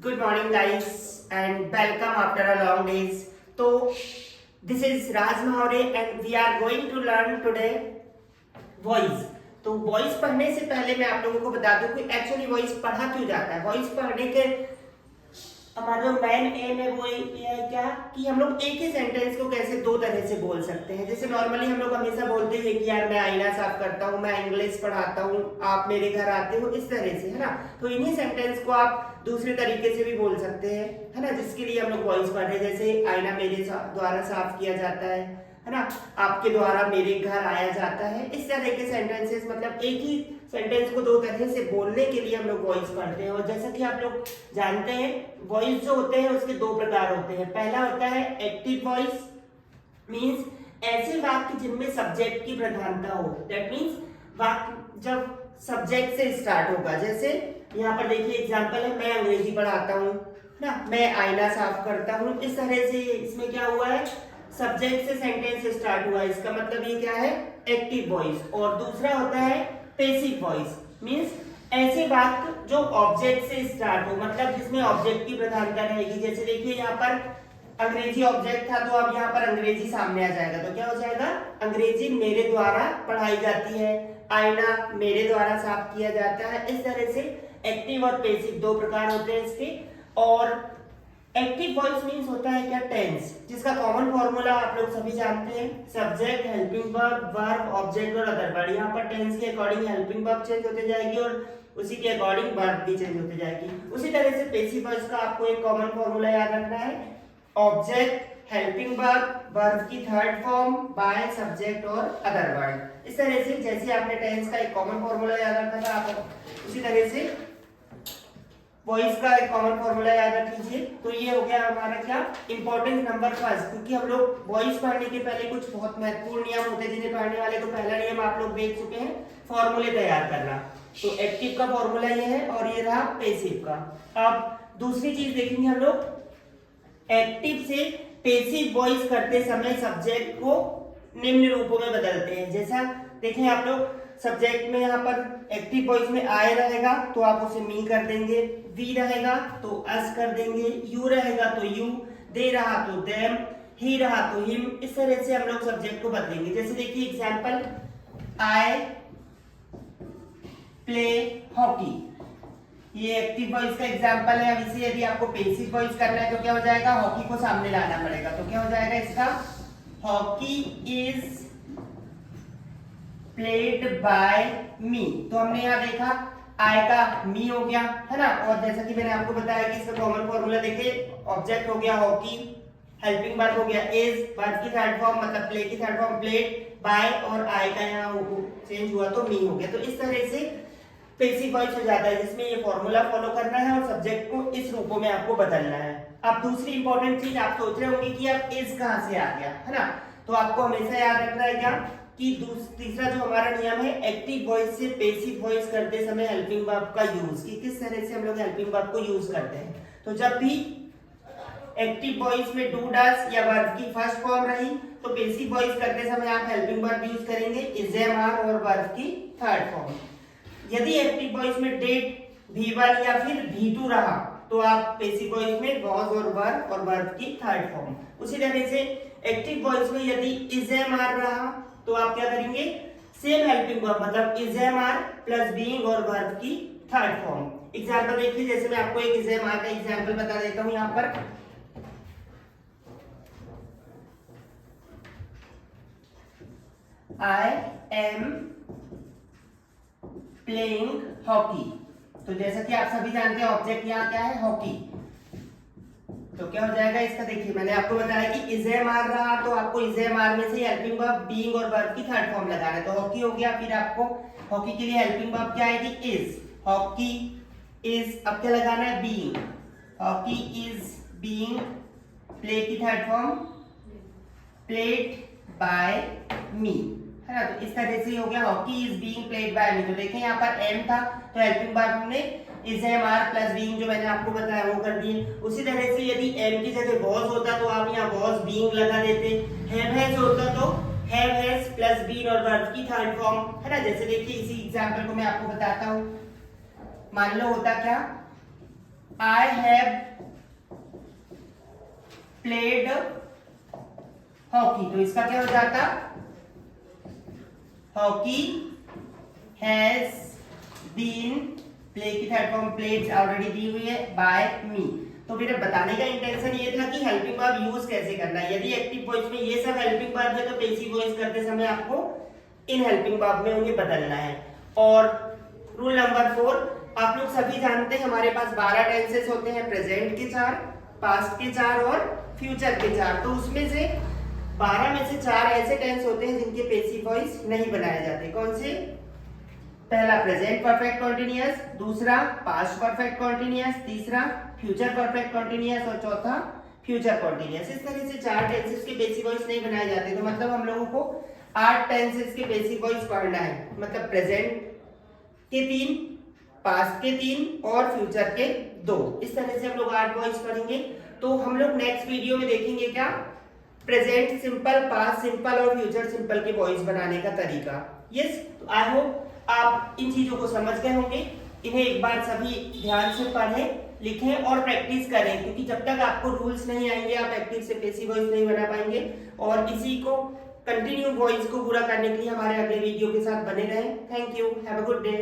Good morning guys and welcome after a long days. So this is Raj Mahaure and we are going to learn today voice. तो voice पढ़ने से पहले मैं आप लोगों को बता दूं कि एक्चुअली वॉइस पढ़ा क्यों जाता है। वॉइस पढ़ने के हमारा जो मेन एम है वो ये है क्या कि हम लोग एक ही सेंटेंस को कैसे दो तरह से बोल सकते हैं। जैसे नॉर्मली हम लोग हमेशा बोलते हैं कि यार मैं आईना साफ करता हूँ, मैं इंग्लिश पढ़ाता हूँ, आप मेरे घर आते हो, इस तरह से, है ना। तो इन्हीं सेंटेंस को आप दूसरे तरीके से भी बोल सकते हैं, है ना, जिसके लिए हम लोग वॉइस पढ़ रहे हैं। जैसे आईना मेरे द्वारा साफ किया जाता है ना, आपके द्वारा मेरे घर आया जाता है। इस तरह के सेंटेंसेस, मतलब एक ही सेंटेंस को दो तरह से बोलने के लिए हम लोग वॉइस पढ़ते हैं। और जैसा कि आप लोग जानते हैं, वॉइस जो होते हैं उसके दो प्रकार होते हैं। पहला होता है एक्टिव वॉइस, मींस ऐसे वाक्य जिनमें सब्जेक्ट की प्रधानता हो। दैट मींस वाक्य जब सब्जेक्ट से स्टार्ट होगा। जैसे यहाँ पर देखिए एग्जांपल है, मैं अंग्रेजी पढ़ाता हूँ ना, मैं आईना साफ करता हूँ। इस तरह से इसमें क्या हुआ है, सब्जेक्ट से सेंटेंस स्टार्ट हुआ है, इसका मतलब ये क्या है, एक्टिव वॉइस। और दूसरा होता है पैसिव वॉइस, मींस ऐसे वाक्य जो ऑब्जेक्ट से स्टार्ट हो, मतलब जिसमें ऑब्जेक्ट की प्रधानता रहेगी। जैसे देखिए यहाँ पर अंग्रेजी ऑब्जेक्ट था, तो अब यहाँ पर अंग्रेजी सामने आ जाएगा, तो क्या हो जाएगा, अंग्रेजी मेरे द्वारा पढ़ाई जाती है, आईना मेरे द्वारा साफ किया जाता है। इस तरह से एक्टिव और पैसिव दो प्रकार होते हैं इसके। और एक्टिव वॉइस मींस होता है क्या, टेंस, जिसका कॉमन फॉर्मूला आप लोग सभी जानते हैं, सब्जेक्ट, हेल्पिंग वर्ब, ऑब्जेक्ट और अदर वर्ब। यहाँ पर टेंस के अकॉर्डिंग हेल्पिंग वर्ब चेंज होते जाएगी और उसी के अकॉर्डिंग वर्ब भी चेंज होते जाएगी। उसी तरह से पैसिव वॉइस का आपको एक कॉमन फॉर्मूला याद रखना है, ऑब्जेक्ट, हेल्पिंग वर्ब, वर्ब की थर्ड फॉर्म, बाय, सब्जेक्ट और अदर वर्ब। इस तरह से जैसे आपने टेंस का एक कॉमन फॉर्मूला याद रखा था, आप उसी तरह से वॉइस का एक कॉमन फॉर्मूला याद रख लीजिए। तो ये हो गया हमारा क्या, इंपॉर्टेंट नंबर फर्स्ट, क्योंकि हम लोग वॉइस पढ़ने के पहले कुछ बहुत महत्वपूर्ण नियम होते हैं जिन्हें पढ़ने वाले। तो पहला नियम आप लोग देख चुके हैं, फॉर्मूले तैयार करना। तो एक्टिव का फॉर्मूला ये है और ये रहा पैसिव का। अब दूसरी चीज देखेंगे हम लोग, एक्टिव से पैसिव वॉइस करते समय सब्जेक्ट को निम्न रूपों में बदलते हैं। जैसा देखें आप लोग, सब्जेक्ट में यहाँ पर एक्टिव वॉइस में आय रहेगा तो आप उसे मी कर देंगे, वी रहेगा तो अस कर देंगे, यू रहेगा तो यू, दे रहा तो देम, ही रहा तो हिम। इस तरह से हम लोग सब्जेक्ट को बदलेंगे। जैसे देखिए एग्जांपल, आई प्ले हॉकी, ये एक्टिव वॉइस का एग्जांपल है। अब इसे यदि आपको पैसिव वॉइस करना है तो क्या हो जाएगा, हॉकी को सामने लाना पड़ेगा। तो क्या हो जाएगा इसका, hockey is played by me. तो हमने यहाँ देखा आई का मी हो गया, है ना। और जैसा कि मैंने आपको बताया कि इसका कॉमन फॉर्मूला देखिए, ऑब्जेक्ट हो गया हॉकी, हेल्पिंग वर्ब हो गया इज, वर्ब की थर्ड फॉर्म मतलब प्ले की थर्ड फॉर्म प्लेड, बाय और आई का यहाँ चेंज हुआ तो मी हो गया। तो इस तरह से पैसिव वॉइस हो जाता है, जिसमें ये फॉर्मूला फॉलो करना है और सब्जेक्ट को इस रूपों में आपको बदलना है। अब दूसरी इंपॉर्टेंट चीज आप सोच रहे होंगे कि अब इज कहां से आ गया, है ना। तो आपको हमेशा याद रखना है क्या कि तीसरा जो हमारा नियम है, एक्टिव वॉइस से पैसिव वॉइस करते समय हेल्पिंग वर्ब का यूज, कि किस तरह से हम लोग हेल्पिंग वर्ब को यूज करते हैं। तो जब भी एक्टिव वॉइस में डू डस या वर्ब की फर्स्ट फॉर्म रही तो पैसिव वॉइस करते समय आप हेल्पिंग वर्ब यूज करेंगे, इज, एम, आर और वर्ब की थर्ड फॉर्म। यदि एक्टिव वॉइस में डेट, V1 या फिर V2 रहा तो आप पैसिव वॉइस में वॉज और वर्ब और वर्ब की थर्ड फॉर्म। उसी तरह से एक्टिव वॉइस में यदि इज, एम, आर रहा तो आप क्या करेंगे, सेम हेल्पिंग वर्ब मतलब is, am, are plus being और वर्ब की थर्ड फॉर्म। एग्जांपल देखिए, जैसे मैं आपको एक इज, एम, आर का एग्जांपल बता देता हूं यहां पर, आई एम प्लेइंग हॉकी। तो जैसा कि आप सभी जानते हैं ऑब्जेक्ट यहाँ क्या है, हॉकी। तो क्या हो जाएगा इसका, देखिए मैंने आपको बताया कि इज, एम, आर रहा तो आपको इज, एम, आर में से हेल्पिंग वर्ब बीइंग और वर्ब की थर्ड फॉर्म लगाना है। तो हॉकी हो गया, फिर आपको हॉकी के लिए हेल्पिंग वर्ब क्या आएगी, इज, हॉकी इज, अब क्या लगाना है, being, hockey is being, play की third form played by me, है ना। तो इस तरह से हो गया, hockey is being played by me. तो देखें यहाँ पर एम था तो हेल्पिंग वर्ब ने is, am, are plus being जो मैंने आपको बताया वो कर दिए। उसी तरह से यदि एम की जगह वॉज होता तो आप यहाँ वॉज बीइंग लगा देते, हैव हैज होता तो हैव हैज प्लस बीन और वर्ब की थर्ड फॉर्म, है ना। जैसे देखिए इसी एग्जांपल को मैं आपको बताता हूँ, मान लो होता क्या, आई हैव प्लेड हॉकी, तो इसका क्या हो जाता, हॉकी हैज बीन, प्ले की थर्ड फॉर्म प्लेड ऑलरेडी दी हुई है, बाय मी। तो मेरा बताने का इंटेंशन ये था कि हेल्पिंग वर्ब यूज कैसे करना है। यदि एक्टिव वॉइस में ये सब हेल्पिंग वर्ब है तो पैसिव वॉइस करते समय आपको इन हेल्पिंग वर्ब में उन्हें बदलना है। और रूल नंबर 4, आप लोग सभी जानते हैं हमारे पास 12 टेंसेस होते हैं, प्रेजेंट के 4, पास्ट के 4 और फ्यूचर के 4। तो उसमें से 12 में से 4 ऐसे टेंस होते हैं जिनके पैसिव वॉइस नहीं बनाए जाते। कौन से? पहला प्रेजेंट परफेक्ट कॉन्टिन्यूअस, दूसरा पास्ट परफेक्ट कॉन्टिन्यूअस, तीसरा फ्यूचर परफेक्ट कॉन्टिन्यूअस और चौथा फ्यूचर कॉन्टिन्यूअस। इस तरह से 4 टेंसेस के पैसिव वॉइस नहीं बनाए जाते। तो मतलब हम लोगों को 8 टेंसेस के पैसिव वॉइस पढ़ना है, मतलब प्रेजेंट के 3, पास्ट के 3 और फ्यूचर के 2। इस तरह से हम लोग 8 वॉइस पढ़ेंगे। तो हम लोग नेक्स्ट वीडियो में देखेंगे क्या, प्रेजेंट सिंपल, पास्ट सिंपल और फ्यूचर सिंपल के वॉइस बनाने का तरीका। यस, तो आई होप आप इन चीजों को समझ गए होंगे। इन्हें एक बार सभी ध्यान से पढ़ें, लिखें और प्रैक्टिस करें, क्योंकि जब तक आपको रूल्स नहीं आएंगे आप एक्टिव से पैसिव वॉइस नहीं बना पाएंगे। और इसी को कंटिन्यू वॉइस को पूरा करने के लिए हमारे अगले वीडियो के साथ बने रहें। Thank you, have a good day.